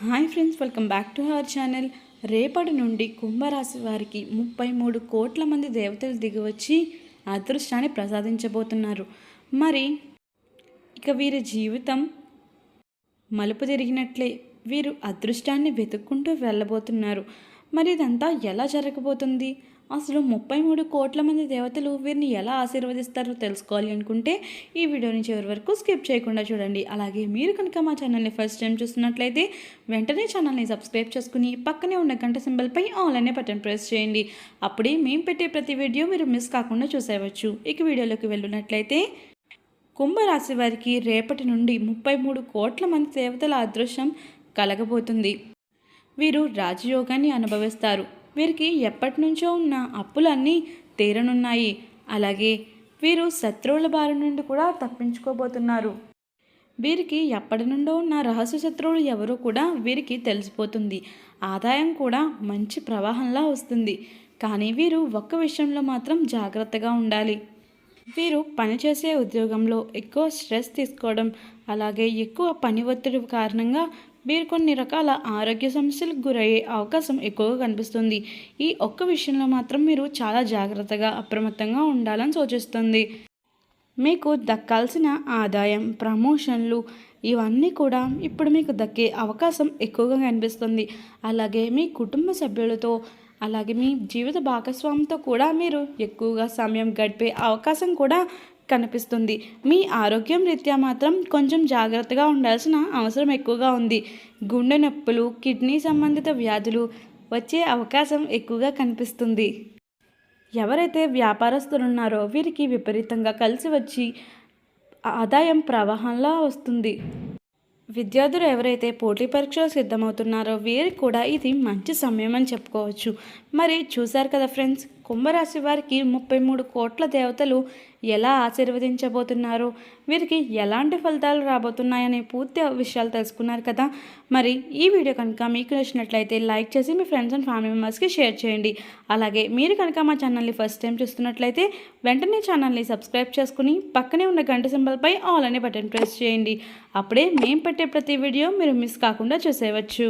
Hi friends, welcome back to our channel. రేపటి నుండి కుంభరాశి వారికి 33 కోట్ల మంది దేవతలు దిగివచ్చి అదృష్టాన్ని ప్రసాదించబోతున్నారు. మరి ఇక వీరి జీవితం మలుపు తిరిగినట్లే. వీరు అదృష్టాన్ని వెతుక్కుంటూ వెళ్ళబోతున్నారు. మరి ఇదంతా ఎలా జరగబోతుంది? అసలు 33 కోట్ల మంది దేవతలు వీరిని ఎలా ఆశీర్వదిస్తారో తెలుసుకోవాలి అనుకుంటే ఈ వీడియోని చివరి వరకు స్కిప్ చేయకుండా చూడండి. అలాగే మీరు కనుక మా ఛానల్ని ఫస్ట్ టైం చూస్తున్నట్లయితే వెంటనే ఛానల్ని సబ్స్క్రైబ్ చేసుకుని పక్కనే ఉన్న గంట సింబల్పై ఆల్ అనే బటన్ ప్రెస్ చేయండి. అప్పుడే మేము పెట్టే ప్రతి వీడియో మీరు మిస్ కాకుండా చూసేయవచ్చు. ఇక వీడియోలోకి వెళ్ళినట్లయితే కుంభరాశి వారికి రేపటి నుండి 33 కోట్ల మంది దేవతల అదృష్టం కలగబోతుంది. వీరు రాజయోగాన్ని అనుభవిస్తారు. వీరికి ఎప్పటి నుంచో ఉన్న అప్పులన్నీ తీరనున్నాయి. అలాగే వీరు శత్రువుల బారి నుండి కూడా తప్పించుకోబోతున్నారు. వీరికి ఎప్పటి నుండో ఉన్న రహస్య శత్రువులు ఎవరో కూడా వీరికి తెలిసిపోతుంది. ఆదాయం కూడా మంచి ప్రవాహంలా వస్తుంది. కానీ వీరు ఒక్క విషయంలో మాత్రం జాగ్రత్తగా ఉండాలి. వీరు పనిచేసే ఉద్యోగంలో ఎక్కువ స్ట్రెస్ తీసుకోవడం, అలాగే ఎక్కువ పని ఒత్తిడి కారణంగా వీరు కొన్ని రకాల ఆరోగ్య సమస్యలకు గురయ్యే అవకాశం ఎక్కువగా కనిపిస్తుంది. ఈ ఒక్క విషయంలో మాత్రం మీరు చాలా జాగ్రత్తగా అప్రమత్తంగా ఉండాలని సూచిస్తుంది. మీకు దక్కాల్సిన ఆదాయం, ప్రమోషన్లు ఇవన్నీ కూడా ఇప్పుడు మీకు దక్కే అవకాశం ఎక్కువగా కనిపిస్తుంది. అలాగే మీ కుటుంబ సభ్యులతో, అలాగే మీ జీవిత భాగస్వామితో కూడా మీరు ఎక్కువగా సమయం గడిపే అవకాశం కూడా కనిపిస్తుంది. మీ ఆరోగ్యం రీత్యా మాత్రం కొంచెం జాగ్రత్తగా ఉండాల్సిన అవసరం ఎక్కువగా ఉంది. గుండె నొప్పులు, కిడ్నీ సంబంధిత వ్యాధులు వచ్చే అవకాశం ఎక్కువగా కనిపిస్తుంది. ఎవరైతే వ్యాపారస్తులు ఉన్నారో వీరికి విపరీతంగా కలిసి వచ్చి ఆదాయం ప్రవాహంలా వస్తుంది. విద్యార్థులు ఎవరైతే పోటీ పరీక్షలు సిద్ధమవుతున్నారో వీరికి కూడా ఇది మంచి సమయం అని చెప్పుకోవచ్చు. మరి చూశారు కదా ఫ్రెండ్స్, కుంభరాశి వారికి 33 కోట్ల దేవతలు ఎలా ఆశీర్వదించబోతున్నారో, వీరికి ఎలాంటి ఫలితాలు రాబోతున్నాయనే పూర్తి విషయాలు తెలుసుకున్నారు కదా. మరి ఈ వీడియో కనుక మీకు నచ్చినట్లయితే లైక్ చేసి మీ ఫ్రెండ్స్ అండ్ ఫ్యామిలీ మెంబర్స్కి షేర్ చేయండి. అలాగే మీరు కనుక మా ఛానల్ని ఫస్ట్ టైం చూస్తున్నట్లయితే వెంటనే ఛానల్ని సబ్స్క్రైబ్ చేసుకుని పక్కనే ఉన్న గంట సింబల్పై ఆల్ అనే బటన్ ప్రెస్ చేయండి. అప్పుడే మేము పెట్టే ప్రతి వీడియో మీరు మిస్ కాకుండా చూసేయవచ్చు.